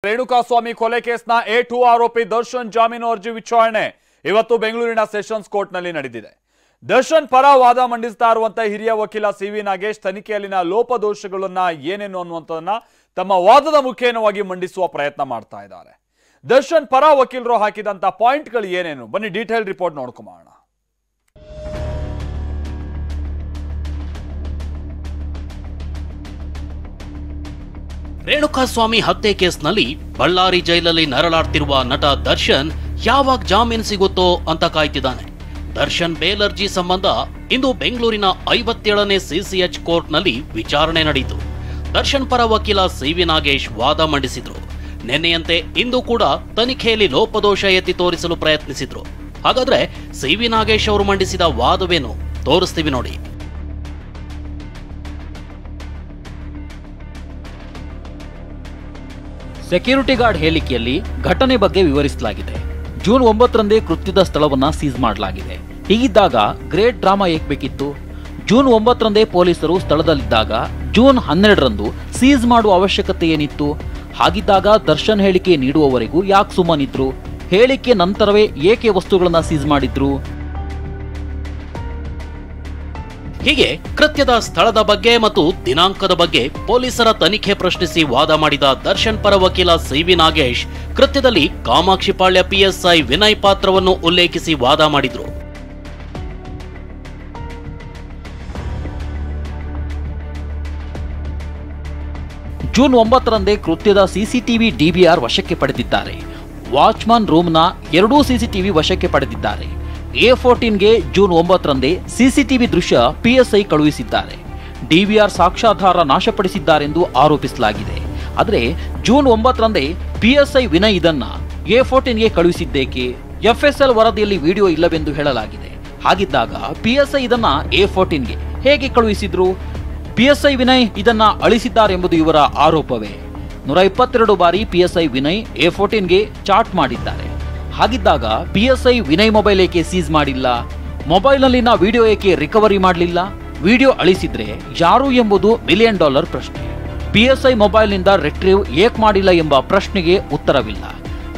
ರೇಣುಕಾಸ್ವಾಮಿ ಕೊಲೆ ಕೇಸ್ನ A2 ಆರೋಪಿ ದರ್ಶನ್ ಜಾಮೀನು ಅರ್ಜಿ ವಿಚಾರಣೆ ಇವತ್ತು ಬೆಂಗಳೂರಿನ ಸೆಷನ್ಸ್ ಕೋರ್ಟ್ನಲ್ಲಿ ನಡೆದಿದೆ. ದರ್ಶನ್ ಪರ ವಾದ ಮಂಡಿಸ್ತಾ ಇರುವಂತ ಹಿರಿಯ ವಕೀಲ ಸಿ.ವಿ. ನಾಗೇಶ್ ತನಿಖೆಯಲ್ಲಿನ ಲೋಪದೋಷಗಳನ್ನ ಏನೇನು ಅನ್ನುವಂಥದ್ದನ್ನ ತಮ್ಮ ವಾದದ ಮುಖೇನವಾಗಿ ಮಂಡಿಸುವ ಪ್ರಯತ್ನ ಮಾಡ್ತಾ ಇದ್ದಾರೆ. ದರ್ಶನ್ ಪರ ವಕೀಲರು ಹಾಕಿದಂತ ಪಾಯಿಂಟ್ಗಳು ಏನೇನು, ಬನ್ನಿ ಡೀಟೇಲ್ ರಿಪೋರ್ಟ್ ನೋಡ್ಕೊಂಬೋಣ. ರೇಣುಕಾಸ್ವಾಮಿ ಹತ್ಯೆ ಕೇಸ್ನಲ್ಲಿ ಬಳ್ಳಾರಿ ಜೈಲಲ್ಲಿ ನರಳಾಡ್ತಿರುವ ನಟ ದರ್ಶನ್ ಯಾವಾಗ ಜಾಮೀನು ಸಿಗುತ್ತೋ ಅಂತ ಕಾಯ್ತಿದ್ದಾನೆ. ದರ್ಶನ್ ಬೇಲ್ ಅರ್ಜಿ ಸಂಬಂಧ ಇಂದು ಬೆಂಗಳೂರಿನ 57ನೇ ಸಿಸಿಎಚ್ ಕೋರ್ಟ್ನಲ್ಲಿ ವಿಚಾರಣೆ ನಡೆಯಿತು. ದರ್ಶನ್ ಪರ ವಕೀಲ ಸಿ.ವಿ. ನಾಗೇಶ್ ವಾದ ಮಂಡಿಸಿದ್ರು. ನಿನ್ನೆಯಂತೆ ಇಂದು ಕೂಡ ತನಿಖೆಯಲ್ಲಿ ಲೋಪದೋಷ ಎತ್ತಿ ತೋರಿಸಲು ಪ್ರಯತ್ನಿಸಿದ್ರು. ಹಾಗಾದ್ರೆ ಸಿ.ವಿ. ನಾಗೇಶ್ ಅವರು ಮಂಡಿಸಿದ ವಾದವೇನು ತೋರಿಸ್ತೀವಿ ನೋಡಿ. ಸೆಕ್ಯೂರಿಟಿ ಗಾರ್ಡ್ ಹೇಳಿಕೆಯಲ್ಲಿ ಘಟನೆ ಬಗ್ಗೆ ವಿವರಿಸಲಾಗಿದೆ. ಜೂನ್ 9ರಂದೇ ಕೃತ್ಯದ ಸ್ಥಳವನ್ನ ಸೀಸ್ ಮಾಡಲಾಗಿದೆ. ಹೀಗಿದ್ದಾಗ ಗ್ರೇಟ್ ಡ್ರಾಮಾ ಏಕೆ ಬೇಕಿತ್ತು? ಜೂನ್ 9ರಂದೇ ಪೊಲೀಸರು ಸ್ಥಳದಲ್ಲಿದ್ದಾಗ ಜೂನ್ 12ರಂದು ಸೀಸ್ ಮಾಡುವ ಅವಶ್ಯಕತೆ ಏನಿತ್ತು? ಹಾಗಿದ್ದಾಗ ದರ್ಶನ್ ಹೇಳಿಕೆ ನೀಡುವವರೆಗೂ ಯಾಕೆ ಸುಮ್ಮನಿದ್ರು? ಹೇಳಿಕೆ ನಂತರವೇ ಏಕೆ ವಸ್ತುಗಳನ್ನ ಸೀಸ್ ಮಾಡಿದ್ರು? ಹೀಗೆ ಕೃತ್ಯದ ಸ್ಥಳದ ಬಗ್ಗೆ ಮತ್ತು ದಿನಾಂಕದ ಬಗ್ಗೆ ಪೊಲೀಸರ ತನಿಖೆ ಪ್ರಶ್ನಿಸಿ ವಾದ ಮಾಡಿದ ದರ್ಶನ್ ಪರ ವಕೀಲ ಸಿ.ವಿ. ನಾಗೇಶ್ ಕೃತ್ಯದಲ್ಲಿ ಕಾಮಾಕ್ಷಿಪಾಳ್ಯ ಪಿಎಸ್ಐ ವಿನಯ್ ಪಾತ್ರವನ್ನು ಉಲ್ಲೇಖಿಸಿ ವಾದ ಮಾಡಿದ್ರು. ಜೂನ್ 9ರಂದೇ ಕೃತ್ಯದ ಸಿಸಿಟಿವಿ ಡಿಬಿಆರ್ ವಶಕ್ಕೆ ಪಡೆದಿದ್ದಾರೆ. ವಾಚ್ಮನ್ ರೂಮ್ನ 2 ಸಿಸಿಟಿವಿ ವಶಕ್ಕೆ ಪಡೆದಿದ್ದಾರೆ. A14ಗೆ ಜೂನ್ 9ರಂದೇ ಸಿಸಿಟಿವಿ ದೃಶ್ಯ ಪಿಎಸ್ಐ ಕಳುಹಿಸಿದ್ದಾರೆ. ಡಿವಿಆರ್ ಸಾಕ್ಷ್ಯಾಧಾರ ನಾಶಪಡಿಸಿದ್ದಾರೆಂದು ಆರೋಪಿಸಲಾಗಿದೆ. ಆದರೆ ಜೂನ್ 9ರಂದೇ ಪಿಎಸ್ಐ ವಿನಯ್ ಇದನ್ನ A14ಗೆ ಕಳುಹಿಸಿದ್ದೇಕೆ? FSL ವರದಿಯಲ್ಲಿ ವಿಡಿಯೋ ಇಲ್ಲವೆಂದು ಹೇಳಲಾಗಿದೆ. ಹಾಗಿದ್ದಾಗ ಪಿಎಸ್ಐ ಇದನ್ನ A14ಗೆ ಹೇಗೆ ಕಳುಹಿಸಿದ್ರು? ಪಿಎಸ್ಐ ವಿನಯ್ ಇದನ್ನ ಅಳಿಸಿದ್ದಾರೆಂಬುದು ಇವರ ಆರೋಪವೇ. 122 ಬಾರಿ ಪಿಎಸ್ಐ ವಿನಯ್ A14ಗೆ ಚಾಟ್ ಮಾಡಿದ್ದಾರೆ. ಹಾಗಿದ್ದಾಗ ಪಿಎಸ್ಐ ವಿನಯ್ ಮೊಬೈಲ್ ಏಕೆ ಸೀಸ್ ಮಾಡಿಲ್ಲ? ಮೊಬೈಲ್ನಲ್ಲಿನ ವಿಡಿಯೋ ಏಕೆ ರಿಕವರಿ ಮಾಡಲಿಲ್ಲ? ವಿಡಿಯೋ ಅಳಿಸಿದ್ರೆ ಯಾರು ಎಂಬುದು $1 ಮಿಲಿಯನ್ ಪ್ರಶ್ನೆ. ಪಿಎಸ್ಐ ಮೊಬೈಲ್ನಿಂದ ರಿಟ್ರೀವ್ ಏಕೆ ಮಾಡಿಲ್ಲ ಎಂಬ ಪ್ರಶ್ನೆಗೆ ಉತ್ತರವಿಲ್ಲ.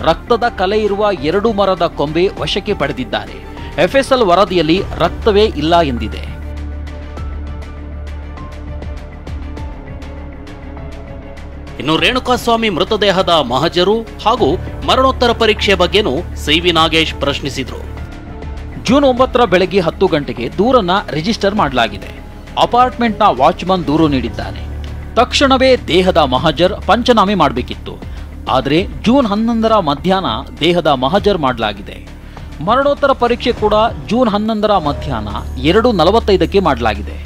ರಕ್ತದ ಕಲೆ ಇರುವ 2 ಮರದ ಕೊಂಬೆ ವಶಕ್ಕೆ ಪಡೆದಿದ್ದಾರೆ. FSL ವರದಿಯಲ್ಲಿ ರಕ್ತವೇ ಇಲ್ಲ ಎಂದಿದೆ. ಇನ್ನು ರೇಣುಕಾಸ್ವಾಮಿ ಮೃತದೇಹದ ಮಹಜರು ಹಾಗೂ ಮರಣೋತ್ತರ ಪರೀಕ್ಷೆ ಬಗ್ಗೆನೂ ಸಿ.ವಿ. ನಾಗೇಶ್ ಪ್ರಶ್ನಿಸಿದ್ರು. ಜೂನ್ 9ರ ಬೆಳಗ್ಗೆ 10 ಗಂಟೆಗೆ ದೂರನ್ನ ರಿಜಿಸ್ಟರ್ ಮಾಡಲಾಗಿದೆ. ಅಪಾರ್ಟ್ಮೆಂಟ್ನ ವಾಚ್ಮನ್ ದೂರು ನೀಡಿದ್ದಾನೆ. ತಕ್ಷಣವೇ ದೇಹದ ಮಹಜರ್ ಪಂಚನಾಮೆ ಮಾಡಬೇಕಿತ್ತು. ಆದರೆ ಜೂನ್ 11ರ ಮಧ್ಯಾಹ್ನ ದೇಹದ ಮಹಜರ್ ಮಾಡಲಾಗಿದೆ. ಮರಣೋತ್ತರ ಪರೀಕ್ಷೆ ಕೂಡ ಜೂನ್ 11ರ ಮಧ್ಯಾಹ್ನ 2:45ಕ್ಕೆ ಮಾಡಲಾಗಿದೆ.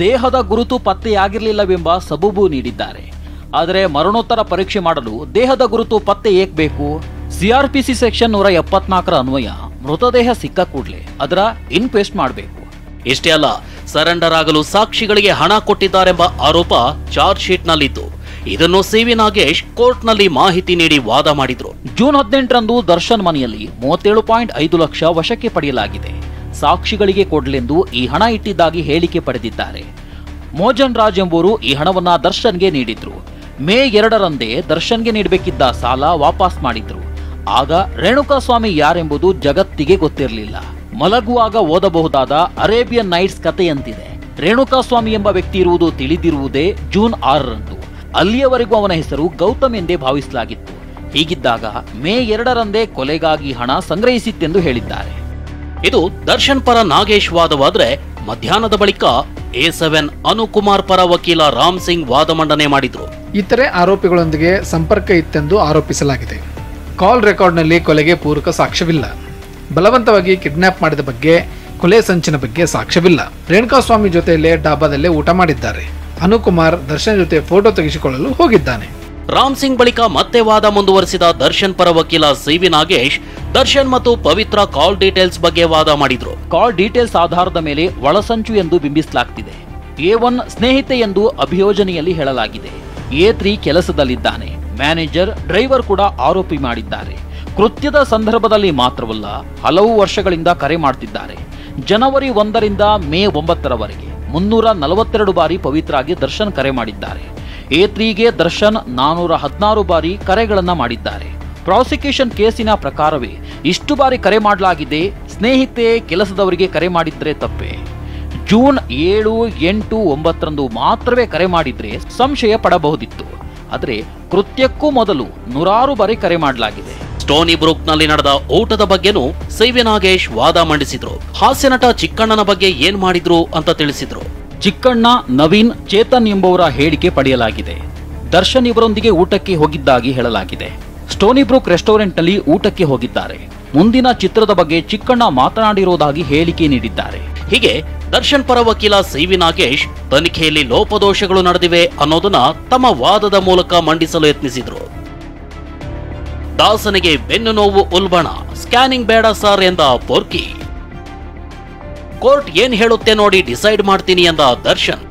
ದೇಹದ ಗುರುತು ಪತ್ತೆಯಾಗಿರಲಿಲ್ಲವೆಂಬ ಸಬೂಬು ನೀಡಿದ್ದಾರೆ. ಆದರೆ ಮರಣೋತ್ತರ ಪರೀಕ್ಷೆ ಮಾಡಲು ದೇಹದ ಗುರುತು ಪತ್ತೆ ಏಕೆ ಬೇಕು? ಸಿಆರ್ಪಿಸಿ ಸೆಕ್ಷನ್ 174ರ ಅನ್ವಯ ಮೃತದೇಹ ಸಿಕ್ಕ ಕೂಡಲೇ ಅದರ ಇನ್ಕ್ವೆಸ್ಟ್ ಮಾಡಬೇಕು. ಇಷ್ಟೇ ಅಲ್ಲ, ಸರೆಂಡರ್ ಆಗಲು ಸಾಕ್ಷಿಗಳಿಗೆ ಹಣ ಕೊಟ್ಟಿದ್ದಾರೆಂಬ ಆರೋಪ ಚಾರ್ಜ್ ಶೀಟ್ನಲ್ಲಿತ್ತು. ಇದನ್ನು ಸಿ.ವಿ. ನಾಗೇಶ್ ಕೋರ್ಟ್ನಲ್ಲಿ ಮಾಹಿತಿ ನೀಡಿ ವಾದ ಮಾಡಿದ್ರು. ಜೂನ್ 18ರಂದು ದರ್ಶನ್ ಮನೆಯಲ್ಲಿ 37.5 ಲಕ್ಷ ವಶಕ್ಕೆ ಪಡೆಯಲಾಗಿದೆ. ಸಾಕ್ಷಿಗಳಿಗೆ ಕೊಡಲೆಂದು ಈ ಹಣ ಇಟ್ಟಿದ್ದಾಗಿ ಹೇಳಿಕೆ ಪಡೆದಿದ್ದಾರೆ. ಮೋಜನ್ ರಾಜ್ ಎಂಬುವರು ಈ ಹಣವನ್ನ ದರ್ಶನ್ಗೆ ನೀಡಿದ್ರು. ಮೇ 2ರಂದೇ ದರ್ಶನ್ಗೆ ನೀಡಬೇಕಿದ್ದ ಸಾಲ ವಾಪಸ್ ಮಾಡಿದ್ರು. ಆಗ ರೇಣುಕಾಸ್ವಾಮಿ ಯಾರೆಂಬುದು ಜಗತ್ತಿಗೆ ಗೊತ್ತಿರಲಿಲ್ಲ. ಮಲಗುವಾಗ ಓದಬಹುದಾದ ಅರೇಬಿಯನ್ ನೈಟ್ಸ್ ಕಥೆಯಂತಿದೆ. ರೇಣುಕಾಸ್ವಾಮಿ ಎಂಬ ವ್ಯಕ್ತಿ ಇರುವುದು ತಿಳಿದಿರುವುದೇ ಜೂನ್ 6ರಂದು. ಅಲ್ಲಿಯವರೆಗೂ ಅವನ ಹೆಸರು ಗೌತಮ್ ಎಂದೇ ಭಾವಿಸಲಾಗಿತ್ತು. ಹೀಗಿದ್ದಾಗ ಮೇ 2ರಂದೇ ಕೊಲೆಗಾಗಿ ಹಣ ಸಂಗ್ರಹಿಸಿತ್ತೆಂದು ಹೇಳಿದ್ದಾರೆ. ಇದು ದರ್ಶನ್ ಪರ ನಾಗೇಶ್ ವಾದವಾದ್ರೆ, ಮಧ್ಯಾಹ್ನದ ಬಳಿಕ A7 ಅನುಕುಮಾರ್ ಪರ ವಕೀಲ ರಾಮ್ ಸಿಂಗ್ ವಾದ ಮಂಡನೆ ಮಾಡಿದ್ರು. ಇತರೆ ಆರೋಪಿಗಳೊಂದಿಗೆ ಸಂಪರ್ಕ ಇತ್ತೆಂದು ಆರೋಪಿಸಲಾಗಿದೆ. ಕಾಲ್ ರೆಕಾರ್ಡ್ನಲ್ಲಿ ಕೊಲೆಗೆ ಪೂರಕ ಸಾಕ್ಷ್ಯವಿಲ್ಲ. ಬಲವಂತವಾಗಿ ಕಿಡ್ನಾಪ್ ಮಾಡಿದ ಬಗ್ಗೆ, ಕೊಲೆ ಸಂಚಿನ ಬಗ್ಗೆ ಸಾಕ್ಷ್ಯವಿಲ್ಲ. ರೇಣುಕಾಸ್ವಾಮಿ ಜೊತೆಯಲ್ಲೇ ಡಾಬಾದಲ್ಲೇ ಊಟ ಮಾಡಿದ್ದಾರೆ. ಅನುಕುಮಾರ್ ದರ್ಶನ್ ಜೊತೆ ಫೋಟೋ ತೆಗೆಸಿಕೊಳ್ಳಲು ಹೋಗಿದ್ದಾನೆ. ರಾಮ್ ಸಿಂಗ್ ಬಳಿಕ ಮತ್ತೆ ವಾದ ಮುಂದುವರಿಸಿದ ದರ್ಶನ್ ಪರ ವಕೀಲ ಸಿ.ವಿ. ನಾಗೇಶ್ ದರ್ಶನ್ ಮತ್ತು ಪವಿತ್ರ ಕಾಲ್ ಡೀಟೇಲ್ಸ್ ಬಗ್ಗೆ ವಾದ ಮಾಡಿದ್ರು. ಕಾಲ್ ಡೀಟೇಲ್ಸ್ ಆಧಾರದ ಮೇಲೆ ಒಳಸಂಚು ಎಂದು ಬಿಂಬಿಸಲಾಗ್ತಿದೆ. A1 ಸ್ನೇಹಿತೆ ಎಂದು ಅಭಿಯೋಜನೆಯಲ್ಲಿ ಹೇಳಲಾಗಿದೆ. A3 ಕೆಲಸದಲ್ಲಿದ್ದಾನೆ. ಮ್ಯಾನೇಜರ್, ಡ್ರೈವರ್ ಕೂಡ ಆರೋಪಿ ಮಾಡಿದ್ದಾರೆ. ಕೃತ್ಯದ ಸಂದರ್ಭದಲ್ಲಿ ಮಾತ್ರವಲ್ಲ, ಹಲವು ವರ್ಷಗಳಿಂದ ಕರೆ ಮಾಡ್ತಿದ್ದಾರೆ. ಜನವರಿ 1ರಿಂದ ಮೇ 9ರವರೆಗೆ 342 ಬಾರಿ ಪವಿತ್ರಾಗೆ ದರ್ಶನ್ ಕರೆ ಮಾಡಿದ್ದಾರೆ. A3ಗೆ ದರ್ಶನ್ 416 ಬಾರಿ ಕರೆಗಳನ್ನ ಮಾಡಿದ್ದಾರೆ. ಪ್ರಾಸಿಕ್ಯೂಷನ್ ಕೇಸಿನ ಪ್ರಕಾರವೇ ಇಷ್ಟು ಬಾರಿ ಕರೆ ಮಾಡಲಾಗಿದೆ. ಸ್ನೇಹಿತೆ ಕೆಲಸದವರಿಗೆ ಕರೆ ಮಾಡಿದ್ರೆ ತಪ್ಪೆ. ಜೂನ್ 7, 8, 9ರಂದು ಮಾತ್ರವೇ ಕರೆ ಮಾಡಿದ್ರೆ ಸಂಶಯ ಪಡಬಹುದಿತ್ತು. ಆದರೆ ಕೃತ್ಯಕ್ಕೂ ಮೊದಲು 100 ಬಾರಿ ಕರೆ ಮಾಡಲಾಗಿದೆ. ಸ್ಟೋನಿ ಬ್ರೂಕ್ನಲ್ಲಿ ನಡೆದ ಊಟದ ಬಗ್ಗೆನೂ ಸಿ.ವಿ. ನಾಗೇಶ್ ವಾದ ಮಂಡಿಸಿದ್ರು. ಹಾಸ್ಯ ನಟ ಚಿಕ್ಕಣ್ಣನ ಬಗ್ಗೆ ಏನ್ ಮಾಡಿದ್ರು ಅಂತ ತಿಳಿಸಿದ್ರು. ಚಿಕ್ಕಣ್ಣ, ನವೀನ್, ಚೇತನ್ ಎಂಬುವರ ಹೇಳಿಕೆ ಪಡೆಯಲಾಗಿದೆ. ದರ್ಶನ್ ಇವರೊಂದಿಗೆ ಊಟಕ್ಕೆ ಹೋಗಿದ್ದಾಗಿ ಹೇಳಲಾಗಿದೆ. ಸ್ಟೋನಿ ಬ್ರೂಕ್ ರೆಸ್ಟೋರೆಂಟ್ನಲ್ಲಿ ಊಟಕ್ಕೆ ಹೋಗಿದ್ದಾರೆ. ಮುಂದಿನ ಚಿತ್ರದ ಬಗ್ಗೆ ಚಿಕ್ಕಣ್ಣ ಮಾತನಾಡಿರುವುದಾಗಿ ಹೇಳಿಕೆ ನೀಡಿದ್ದಾರೆ. ಹೀಗೆ ದರ್ಶನ್ ಪರ ವಕೀಲ ಸಿ.ವಿ. ನಾಗೇಶ್ ತನಿಖೆಯಲ್ಲಿ ಲೋಪದೋಷಗಳು ನಡೆದಿವೆ ಅನ್ನೋದನ್ನ ತಮ್ಮ ವಾದದ ಮೂಲಕ ಮಂಡಿಸಲು ಯತ್ನಿಸಿದ್ರು. ದಾಸನಿಗೆ ಬೆನ್ನು ನೋವು ಉಲ್ಬಣ, ಸ್ಕ್ಯಾನಿಂಗ್ ಬೇಡ ಸರ್ ಎಂದ ಪೊರ್ಕಿ. ಕೋರ್ಟ್ ಏನ್ ಹೇಳುತ್ತೆ ನೋಡಿ ಡಿಸೈಡ್ ಮಾಡ್ತೀನಿ ಎಂದ ದರ್ಶನ್.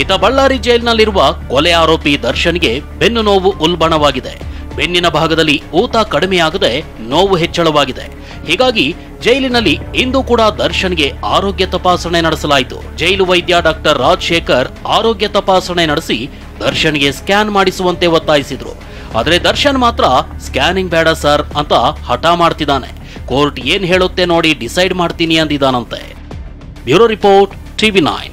ಇತ ಬಳ್ಳಾರಿ ಜೈಲಿನಲ್ಲಿರುವ ಕೊಲೆ ಆರೋಪಿ ದರ್ಶನ್ಗೆ ಬೆನ್ನು ನೋವು ಉಲ್ಬಣವಾಗಿದೆ. ಬೆನ್ನಿನ ಭಾಗದಲ್ಲಿ ಊತ ಕಡಿಮೆಯಾಗದೆ ನೋವು ಹೆಚ್ಚಳವಾಗಿದೆ. ಹೀಗಾಗಿ ಜೈಲಿನಲ್ಲಿ ಇಂದು ಕೂಡ ದರ್ಶನ್ಗೆ ಆರೋಗ್ಯ ತಪಾಸಣೆ ನಡೆಸಲಾಯಿತು. ಜೈಲು ವೈದ್ಯ ಡಾಕ್ಟರ್ ರಾಜಶೇಖರ್ ಆರೋಗ್ಯ ತಪಾಸಣೆ ನಡೆಸಿ ದರ್ಶನ್ಗೆ ಸ್ಕ್ಯಾನ್ ಮಾಡಿಸುವಂತೆ ಒತ್ತಾಯಿಸಿದ್ರು. ಆದರೆ ದರ್ಶನ್ ಮಾತ್ರ ಸ್ಕ್ಯಾನಿಂಗ್ ಬೇಡ ಸರ್ ಅಂತ ಹಠ ಮಾಡ್ತಿದ್ದಾನೆ. ಕೋರ್ಟ್ ಏನ್ ಹೇಳುತ್ತೆ ನೋಡಿ ಡಿಸೈಡ್ ಮಾಡ್ತೀನಿ ಅಂದಿದ್ದಾನಂತೆ. Bureau report, TV9.